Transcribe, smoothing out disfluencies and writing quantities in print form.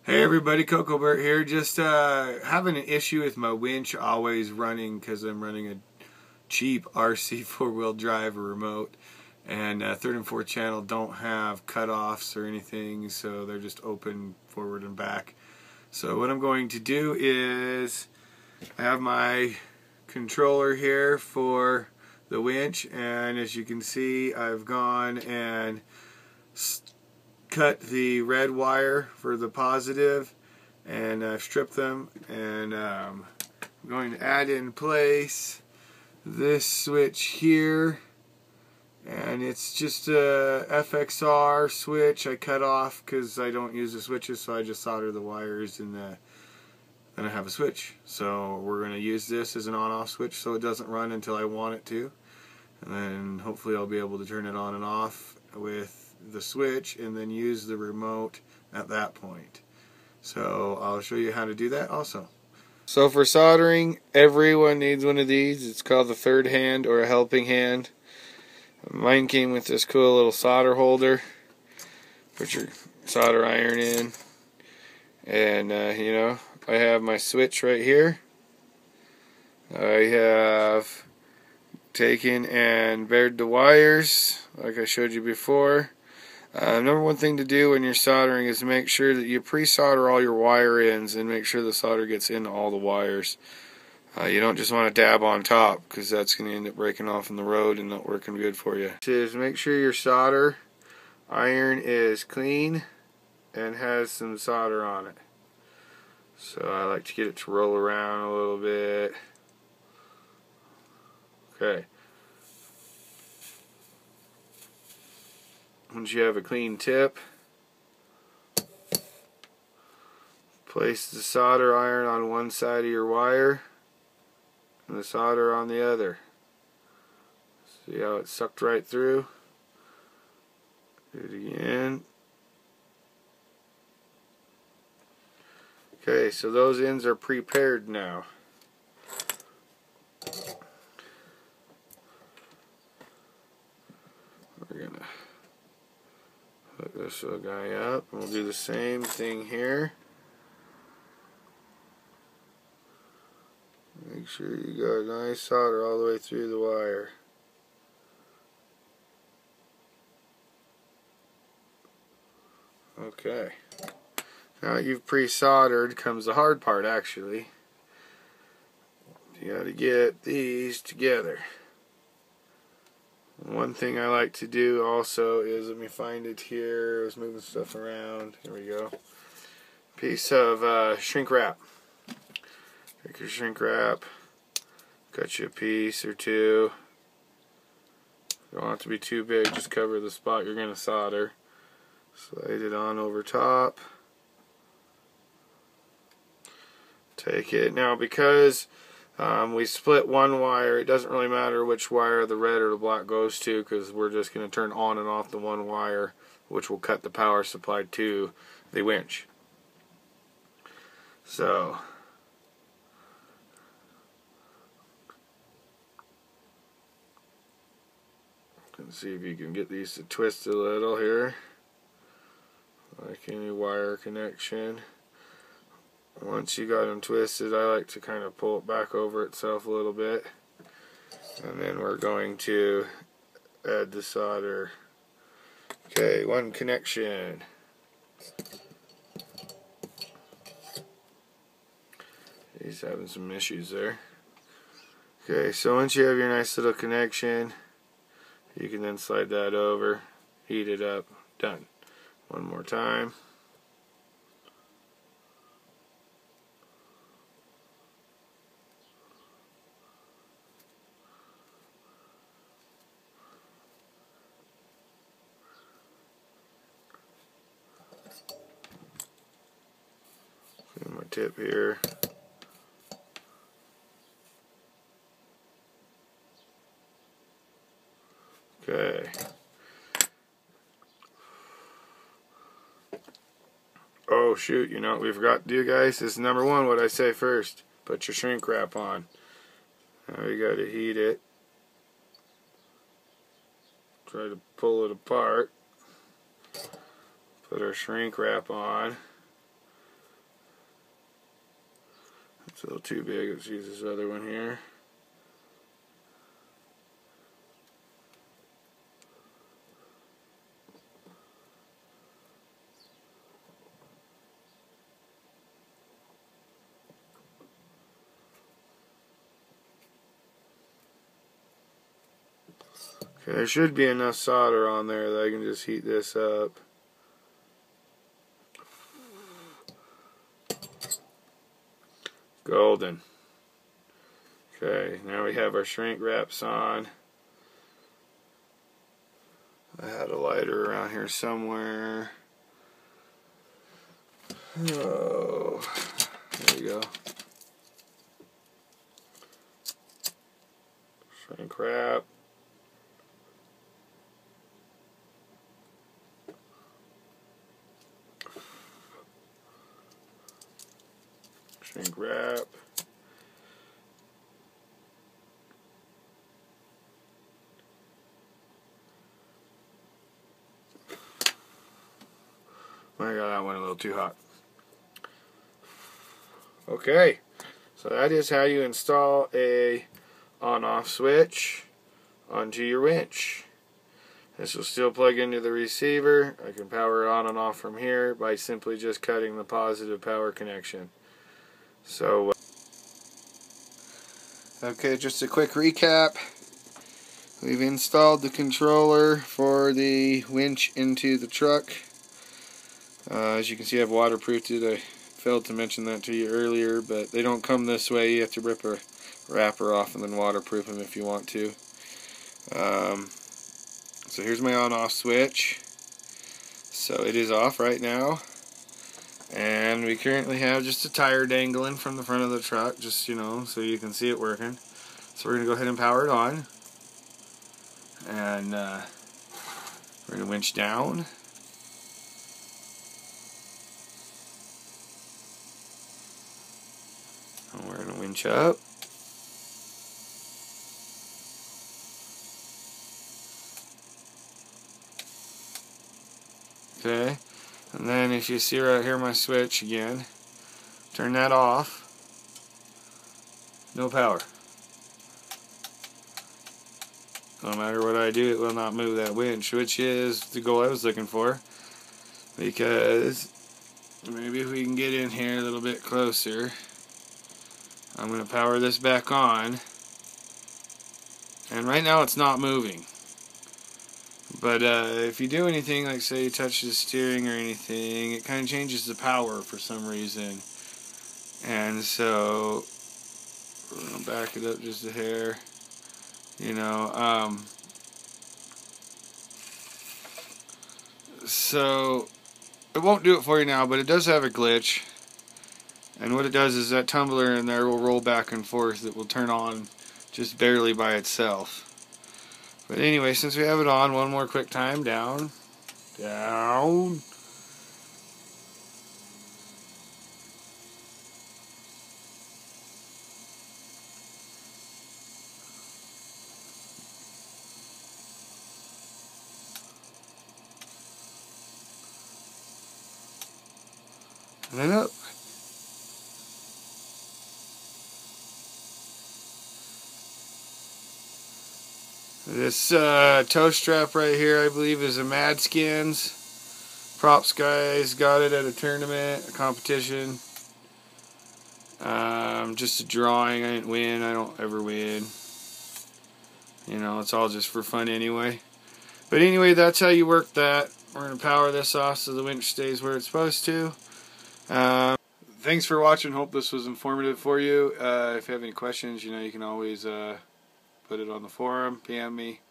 Hey everybody, Coco Bert here. Just having an issue with my winch always running because I'm running a cheap RC four-wheel drive remote, and third and fourth channel don't have cutoffs or anything, so they're just open forward and back. So what I'm going to do is I have my controller here for the winch, and as you can see, I've gone and cut the red wire for the positive, and I've stripped them, and I'm going to add in place this switch here, and it's just a FXR switch I cut off because I don't use the switches, so I just solder the wires and then I have a switch. So we're going to use this as an on-off switch so it doesn't run until I want it to, and then hopefully I'll be able to turn it on and off with the switch and then use the remote at that point. So I'll show you how to do that also. So for soldering, everyone needs one of these. It's called the third hand or a helping hand. Mine came with this cool little solder holder. Put your solder iron in, and you know, I have my switch right here. I have taken and bared the wires like I showed you before. Number one thing to do when you're soldering is make sure that you pre-solder all your wire ends and make sure the solder gets into all the wires. You don't just want to dab on top, because that's going to end up breaking off in the road and not working good for you. Just make sure your solder iron is clean and has some solder on it. So I like to get it to roll around a little bit. Okay. Once you have a clean tip, place the solder iron on one side of your wire and the solder on the other. See how it sucked right through? Do it again. Okay, so those ends are prepared now. We're gonna hook this little guy up, and we'll do the same thing here. Make sure you got a nice solder all the way through the wire. Okay. Now that you've pre-soldered comes the hard part, actually. You got to get these together. One thing I like to do also is, let me find it here, I was moving stuff around, here we go. Piece of shrink wrap. Take your shrink wrap, cut you a piece or two. You don't want it to be too big, just cover the spot you're going to solder. Slide it on over top. Take it. Now, because we split one wire, it doesn't really matter which wire the red or the black goes to, because we're just going to turn on and off the one wire, which will cut the power supply to the winch. So, let's see if you can get these to twist a little here, like any wire connection. Once you got them twisted, I like to kind of pull it back over itself a little bit, and then we're going to add the solder. Okay, one connection. He's having some issues there. Okay, so once you have your nice little connection, you can then slide that over, heat it up, done. One more time. My tip here. Okay. Oh shoot, you know what we forgot to do, guys? This is number one, what I say first. Put your shrink wrap on. Now you gotta heat it. Try to pull it apart. Put our shrink wrap on. It's a little too big. Let's use this other one here. Okay, there should be enough solder on there that I can just heat this up. Golden. Okay, now we have our shrink wraps on. I had a lighter around here somewhere. Oh, there you go. Shrink wrap. Shrink wrap. I got that one a little too hot. Okay, so that is how you install a on-off switch onto your winch. This will still plug into the receiver. I can power it on and off from here by simply just cutting the positive power connection. So, okay, just a quick recap. We've installed the controller for the winch into the truck. As you can see, I've waterproofed it. I failed to mention that to you earlier, but they don't come this way. You have to rip a wrapper off and then waterproof them if you want to. So here's my on-off switch. So it is off right now. And we currently have just a tire dangling from the front of the truck, just, you know, so you can see it working. So we're going to go ahead and power it on. And we're going to winch down. And we're going to winch up. Okay. And then if you see right here my switch again, turn that off. No power. No matter what I do, it will not move that winch, which is the goal I was looking for. Because maybe if we can get in here a little bit closer, I'm going to power this back on. And right now it's not moving. But if you do anything, like say you touch the steering or anything, it kind of changes the power for some reason. And so, we're going to back it up just a hair. You know, so it won't do it for you now, but it does have a glitch. And what it does is that tumbler in there will roll back and forth. It will turn on just barely by itself. But anyway, since we have it on, one more quick time. Down. Down. And then up. This toe strap right here, I believe, is a Mad Skins. Props guys got it at a tournament, a competition. Just a drawing. I didn't win. I don't ever win. You know, it's all just for fun anyway. But anyway, that's how you work that. We're going to power this off so the winch stays where it's supposed to. Thanks for watching. Hope this was informative for you. If you have any questions, you know, you can always put it on the forum, PM me.